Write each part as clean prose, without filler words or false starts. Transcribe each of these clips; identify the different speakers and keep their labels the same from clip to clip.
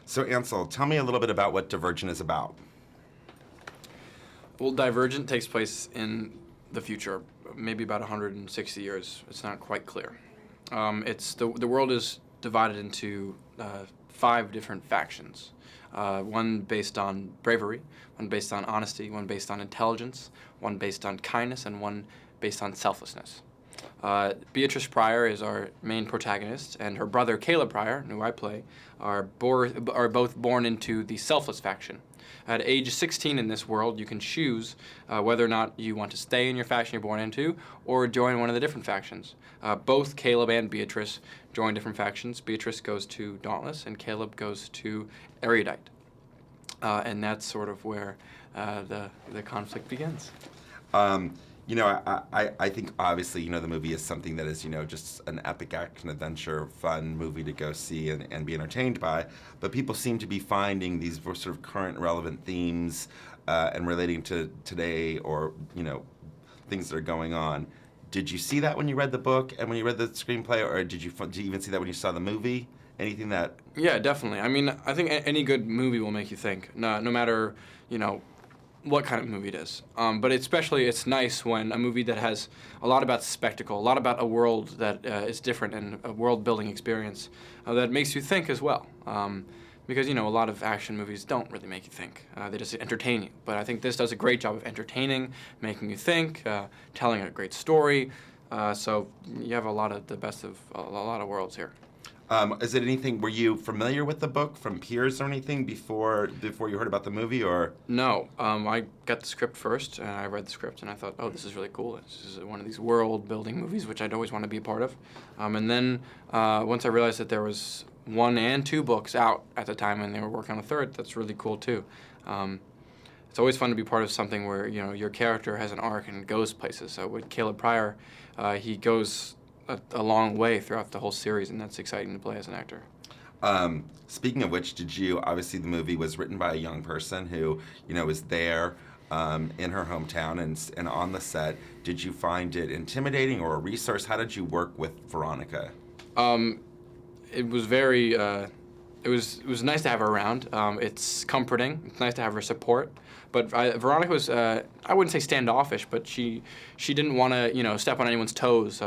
Speaker 1: So Ansel, tell me a little bit about what Divergent is about.
Speaker 2: Well, Divergent takes place in the future, maybe about 160 years. It's not quite clear. It's the world is divided into 5 different factions. One based on bravery, one based on honesty, one based on intelligence, one based on kindness, and one based on selflessness. Beatrice Pryor is our main protagonist, and her brother Caleb Pryor, who I play, are both born into the selfless faction. At age 16 in this world, you can choose whether or not you want to stay in your faction you're born into or join one of the different factions. Both Caleb and Beatrice join different factions. Beatrice goes to Dauntless, and Caleb goes to Erudite. And that's sort of where the conflict begins.
Speaker 1: I think obviously, the movie is something that is, just an epic action adventure, fun movie to go see and be entertained by. But people seem to be finding these sort of current relevant themes and relating to today or, things that are going on. Did you see that when you read the book and when you read the screenplay, or did you even see that when you saw the movie? Anything that...
Speaker 2: Yeah, definitely. I mean, I think any good movie will make you think, no matter, what kind of movie it is. But especially it's nice when a movie that has a lot about spectacle, a lot about a world that is different and a world-building experience that makes you think as well. Because, a lot of action movies don't really make you think. They just entertain you. But I think this does a great job of entertaining, making you think, telling a great story. So you have the best of a lot of worlds here.
Speaker 1: Is it anything, were you familiar with the book from peers or anything before you heard about the movie, or?
Speaker 2: No, I got the script first, and I read the script, and I thought, oh, this is really cool. This is one of these world-building movies, which I'd always want to be a part of. And then once I realized that there was 1 and 2 books out at the time, and they were working on a 3rd, that's really cool, too. It's always fun to be part of something where, your character has an arc and goes places. So with Caleb Pryor, he goes a long way throughout the whole series, and that's exciting to play as an actor.
Speaker 1: Speaking of which, obviously the movie was written by a young person who, was there in her hometown and on the set. Did you find it intimidating or a resource? How did you work with Veronica?
Speaker 2: It was very, it was nice to have her around. It's comforting. It's nice to have her support. But Veronica was, I wouldn't say standoffish, but she didn't want to, step on anyone's toes,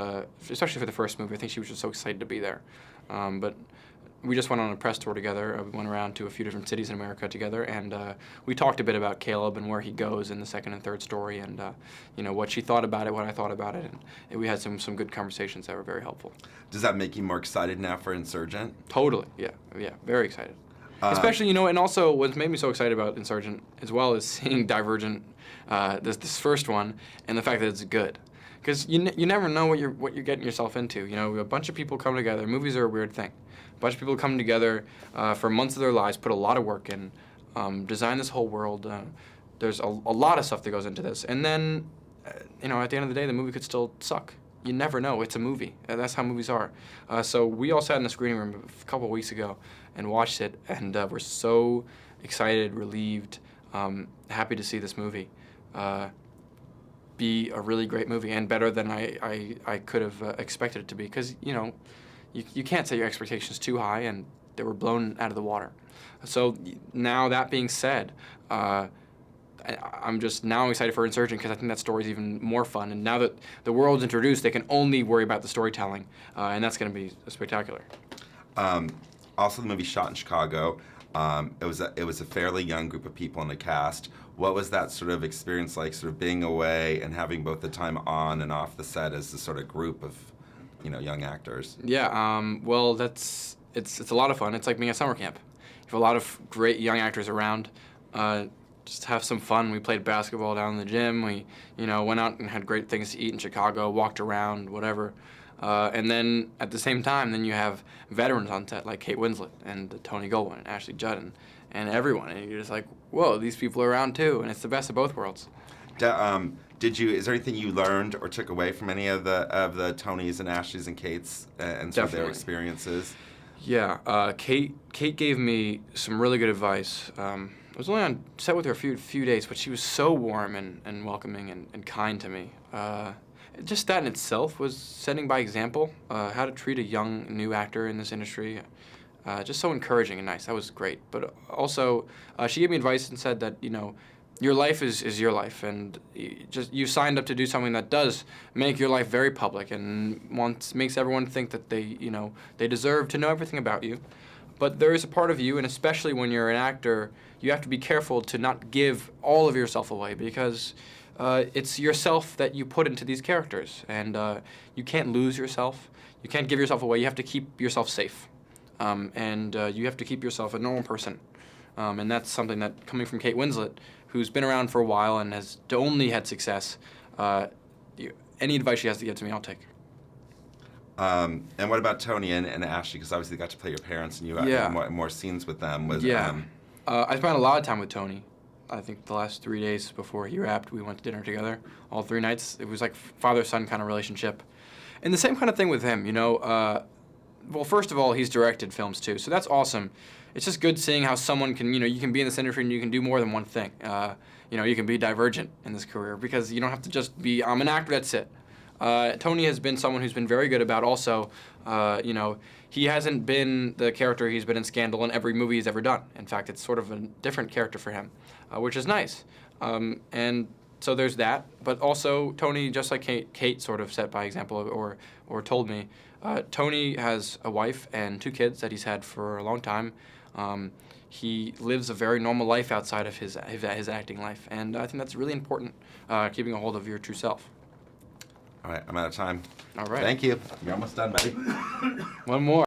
Speaker 2: especially for the first movie. I think she was just so excited to be there. But we just went on a press tour together. We went around to a few different cities in America together, and we talked a bit about Caleb and where he goes in the 2nd and 3rd story, and what she thought about it, what I thought about it, and we had some good conversations that were very helpful.
Speaker 1: Does that make you more excited now for Insurgent?
Speaker 2: Totally, yeah, very excited. Especially, and also what made me so excited about Insurgent as well is seeing Divergent, this first one, and the fact that it's good. Because you never know what you're getting yourself into. A bunch of people come together. Movies are a weird thing. A bunch of people come together for months of their lives, put a lot of work in, design this whole world. There's a lot of stuff that goes into this. And then, at the end of the day, the movie could still suck. You never know. It's a movie. That's how movies are. So we all sat in the screening room a couple of weeks ago and watched it, and we're so excited, relieved, happy to see this movie be a really great movie and better than I could have expected it to be. Because, you can't set your expectations too high, and they were blown out of the water. So now that being said, I'm just now excited for Insurgent because I think that story's even more fun. And now that the world's introduced, they can only worry about the storytelling, and that's going to be spectacular.
Speaker 1: Also, the movie shot in Chicago. It was a fairly young group of people in the cast. What was that sort of experience like, sort of being away and having both the time on and off the set as this sort of group of, young actors?
Speaker 2: Yeah, well, it's a lot of fun. It's like being at summer camp. You have a lot of great young actors around. Just have some fun. We played basketball down in the gym. We, went out and had great things to eat in Chicago, walked around, whatever. And then at the same time, then you have veterans on set like Kate Winslet and Tony Goldwyn and Ashley Judd and everyone. And you're just like, whoa, these people are around too. And it's the best of both worlds.
Speaker 1: Is there anything you learned or took away from any of the Tonys and Ashleys and Kates and sort of their experiences?
Speaker 2: Yeah, Kate gave me some really good advice. I was only on set with her a few days, but she was so warm and welcoming and kind to me. Just that in itself was setting by example, how to treat a young, new actor in this industry. just so encouraging and nice. That was great. But also, she gave me advice and said that, your life is your life, and you signed up to do something that does make your life very public and makes everyone think that they deserve to know everything about you. But there is a part of you, and especially when you're an actor, you have to be careful to not give all of yourself away, because it's yourself that you put into these characters, and you can't lose yourself. You can't give yourself away. You have to keep yourself safe, and you have to keep yourself a normal person. And that's something that, coming from Kate Winslet, who's been around for a while and has only had success, any advice she has to give to me, I'll take.
Speaker 1: And what about Tony and Ashley? Because obviously you got to play your parents, and you had more scenes with them.
Speaker 2: I spent a lot of time with Tony. I think the last 3 days before he wrapped, we went to dinner together, all 3 nights. It was like father-son kind of relationship. And the same kind of thing with him, well, first of all, he's directed films too, so that's awesome. It's just good seeing how someone can, you can be in this industry and you can do more than one thing. You can be divergent in this career, because you don't have to just be, I'm an actor, that's it. Tony has been someone who's been very good about also, he hasn't been the character he's been in Scandal in every movie he's ever done. In fact, it's sort of a different character for him, which is nice. And so there's that. But also, Tony, just like Kate sort of set by example or told me, Tony has a wife and 2 kids that he's had for a long time. He lives a very normal life outside of his acting life, and I think that's really important, keeping a hold of your true self.
Speaker 1: All right, I'm out of time.
Speaker 2: All right.
Speaker 1: Thank you. You're almost done, buddy.
Speaker 2: One more.